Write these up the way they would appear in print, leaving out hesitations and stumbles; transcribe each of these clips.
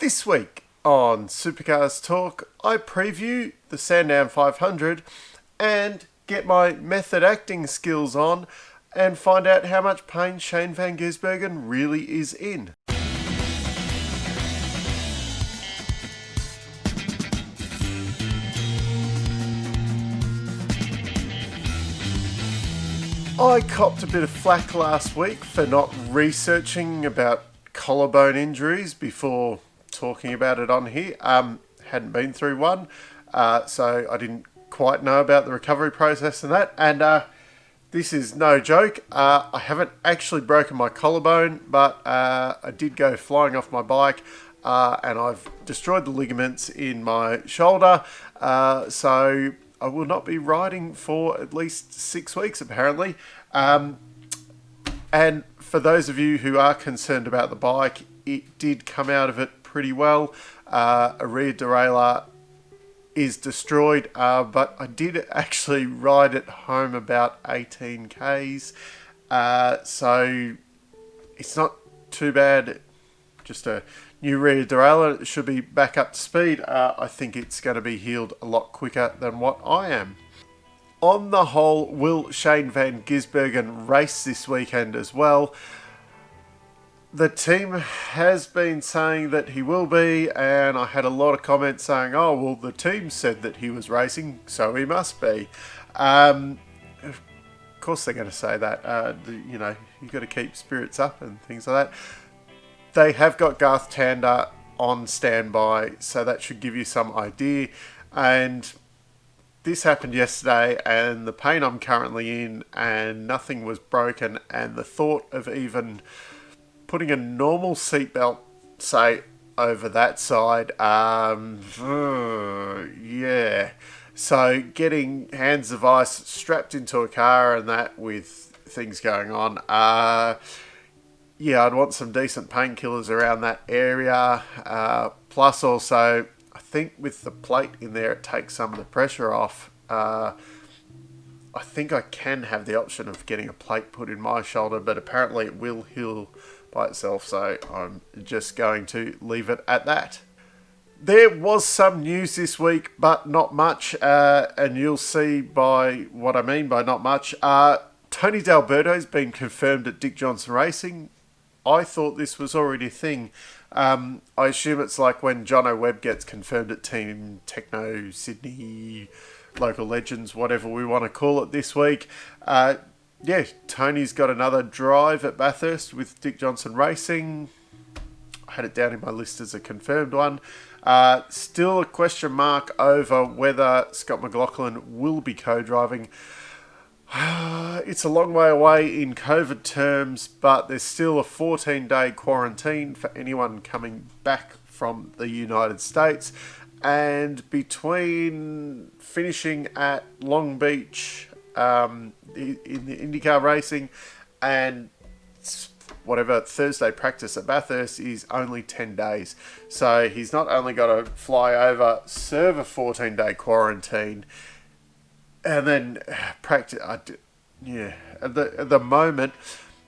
This week on Supercars Torque, I preview the Sandown 500 and get my method acting skills on and find out how much pain Shane van Gisbergen really is in. I copped a bit of flack last week for not researching about collarbone injuries before talking about it on here. Hadn't been through one, so I didn't quite know about the recovery process and that. And this is no joke. I haven't actually broken my collarbone, but I did go flying off my bike, and I've destroyed the ligaments in my shoulder. So I will not be riding for at least 6 weeks, apparently. And for those of you who are concerned about the bike, it did come out of it pretty well. A rear derailleur is destroyed, but I did actually ride it home about 18 Ks. So it's not too bad. Just a new rear derailleur. It should be back up to speed. I think it's going to be healed a lot quicker than what I am. On the whole, will Shane van Gisbergen race this weekend as well? The team has been saying that he will be, and I had a lot of comments saying, oh, well, the team said that he was racing, so he must be. Of course they're going to say that. You've got to keep spirits up and things like that. They have got Garth Tander on standby, so that should give you some idea. And this happened yesterday, and the pain I'm currently in, and nothing was broken, and the thought of even putting a normal seatbelt, say, over that side, yeah. So getting hands of ice strapped into a car and that with things going on, yeah, I'd want some decent painkillers around that area. Plus also, I think with the plate in there, it takes some of the pressure off. I think I can have the option of getting a plate put in my shoulder, but apparently it will heal by itself, so I'm just going to leave it at that. There was some news this week, but not much, and you'll see by what I mean by not much. Tony D'Alberto's been confirmed at Dick Johnson Racing. I thought this was already a thing. I assume it's like when Jono Webb gets confirmed at Team Techno Sydney, Local Legends, whatever we want to call it this week. Yeah, Tony's got another drive at Bathurst with Dick Johnson Racing. I had it down in my list as a confirmed one. Still a question mark over whether Scott McLaughlin will be co-driving. It's a long way away in COVID terms, but there's still a 14-day quarantine for anyone coming back from the United States. And between finishing at Long Beach in the IndyCar racing and whatever Thursday practice at Bathurst is only 10 days. So he's not only got to fly over, serve a 14-day quarantine, and then practice. Yeah, at the moment,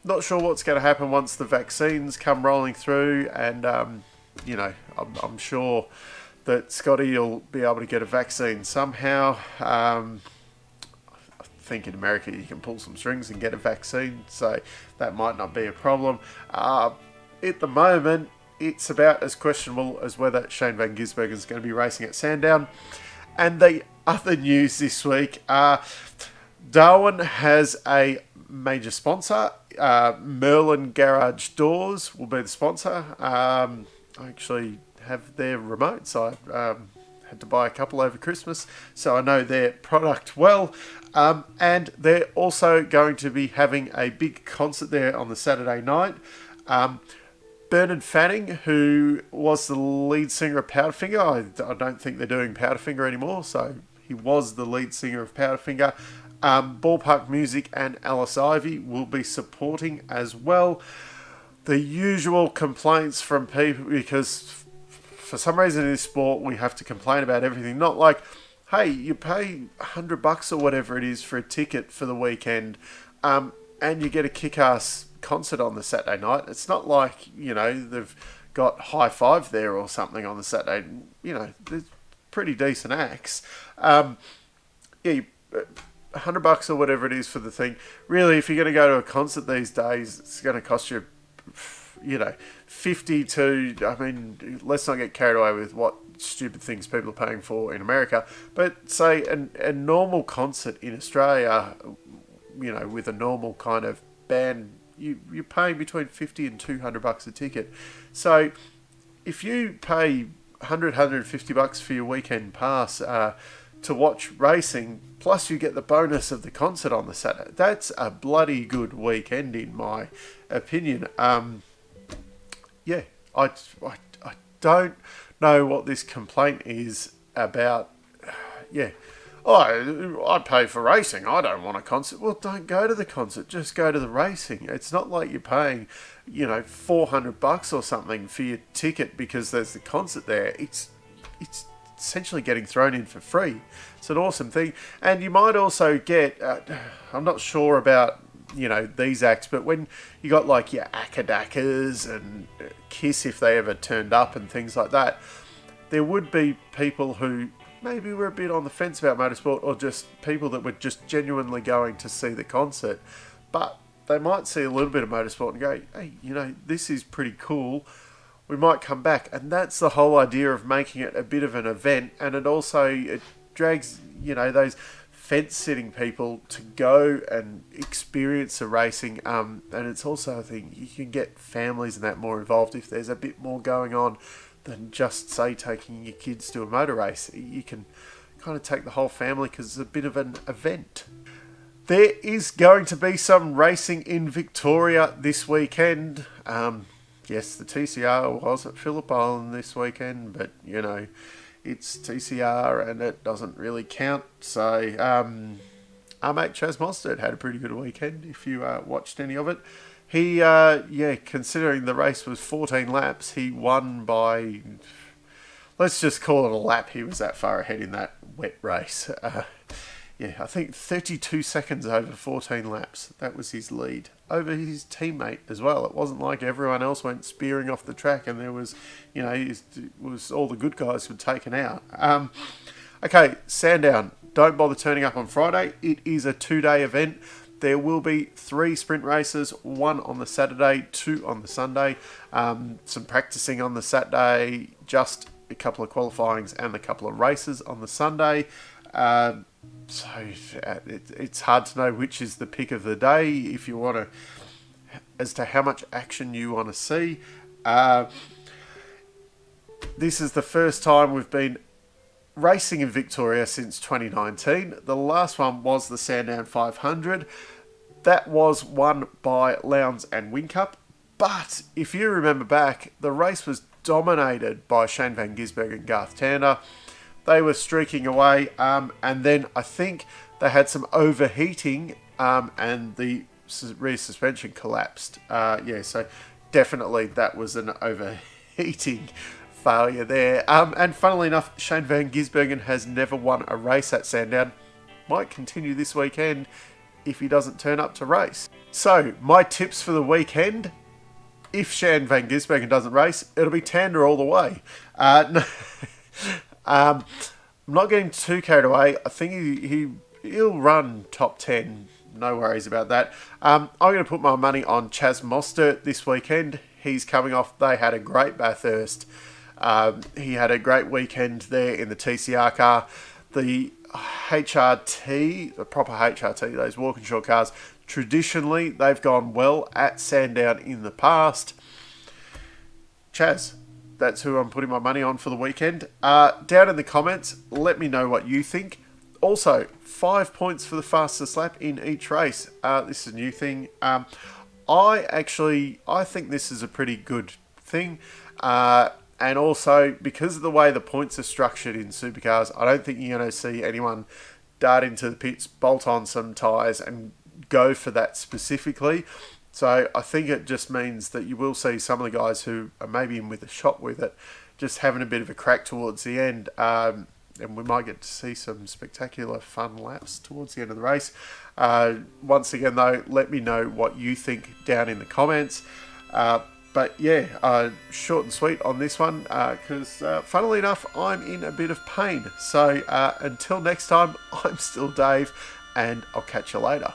not sure what's going to happen once the vaccines come rolling through, and I'm sure that Scotty will be able to get a vaccine somehow. I think in America you can pull some strings and get a vaccine, so that might not be a problem. At the moment, it's about as questionable as whether Shane van Gisbergen is going to be racing at Sandown. And the other news this week, Darwin has a major sponsor. Merlin Garage Doors will be the sponsor. I actually have their remotes. I had to buy a couple over Christmas, so I know their product well. And they're also going to be having a big concert there on the Saturday night. Bernard Fanning, who was the lead singer of Powderfinger, I don't think they're doing Powderfinger anymore, so he was the lead singer of Powderfinger. Ballpark Music and Alice Ivy will be supporting as well. The usual complaints from people, because for some reason in this sport we have to complain about everything. Not like, hey, you pay $100 or whatever it is for a ticket for the weekend, and you get a kick-ass concert on the Saturday night. It's not like, they've got High Five there or something on the Saturday. There's pretty decent acts. Yeah, $100 or whatever it is for the thing. Really, if you're going to go to a concert these days, it's going to cost you, 50 to, let's not get carried away with what stupid things people are paying for in America. But say a normal concert in Australia, with a normal kind of band, you're paying between 50 and $200 a ticket. So if you pay $150 for your weekend pass to watch racing, plus you get the bonus of the concert on the Saturday, that's a bloody good weekend in my opinion. Yeah, I don't know what this complaint is about. Yeah. Oh, I pay for racing. I don't want a concert. Well, don't go to the concert. Just go to the racing. It's not like you're paying, $400 or something for your ticket because there's the concert there. It's essentially getting thrown in for free. It's an awesome thing. And you might also get, I'm not sure about, these acts, but when you got like your Akadakas and Kiss, if they ever turned up and things like that, there would be people who maybe were a bit on the fence about motorsport, or just people that were just genuinely going to see the concert, but they might see a little bit of motorsport and go, hey, this is pretty cool, we might come back. And that's the whole idea of making it a bit of an event. And it drags those fence sitting people to go and experience the racing, and it's also a thing you can get families and that more involved if there's a bit more going on than just, say, taking your kids to a motor race. You can kind of take the whole family because it's a bit of an event. There is going to be some racing in Victoria this weekend. Yes, the TCR was at Phillip Island this weekend, but, it's TCR and it doesn't really count. So, our mate Chaz Mostert had a pretty good weekend, if you watched any of it. He, considering the race was 14 laps, he won by, let's just call it a lap. He was that far ahead in that wet race. I think 32 seconds over 14 laps. That was his lead over his teammate as well. It wasn't like everyone else went spearing off the track and there was, was all the good guys were taken out. Okay, Sandown. Don't bother turning up on Friday. It is a 2-day event. There will be 3 sprint races, 1 on the Saturday, 2 on the Sunday. Some practicing on the Saturday, just a couple of qualifyings and a couple of races on the Sunday. So it's hard to know which is the pick of the day if you want to, as to how much action you want to see. This is the first time we've been racing in Victoria since 2019. The last one was the Sandown 500. That was won by Lowndes and Whincup. But if you remember back, the race was dominated by Shane Van Gisbergen and Garth Tander. They were streaking away, and then I think they had some overheating, and the rear suspension collapsed. So definitely that was an overheating failure there. And funnily enough, Shane Van Gisbergen has never won a race at Sandown. Might continue this weekend if he doesn't turn up to race. So, my tips for the weekend: if Shane Van Gisbergen doesn't race, it'll be Tander all the way. I'm not getting too carried away. I think he'll run top 10. No worries about that. I'm going to put my money on Chaz Mostert this weekend. He's coming off. They had a great Bathurst. He had a great weekend there in the TCR car. The HRT, the proper HRT, those Walkinshaw cars, traditionally they've gone well at Sandown in the past. Chaz, that's who I'm putting my money on for the weekend. Down in the comments, let me know what you think. Also, 5 points for the fastest lap in each race. This is a new thing. I think this is a pretty good thing. And also, because of the way the points are structured in Supercars, I don't think you're going to see anyone dart into the pits, bolt on some tyres and go for that specifically. So I think it just means that you will see some of the guys who are maybe in with a shot with it, just having a bit of a crack towards the end. And we might get to see some spectacular fun laps towards the end of the race. Once again, though, let me know what you think down in the comments. But yeah, short and sweet on this one because funnily enough, I'm in a bit of pain. So until next time, I'm still Dave, and I'll catch you later.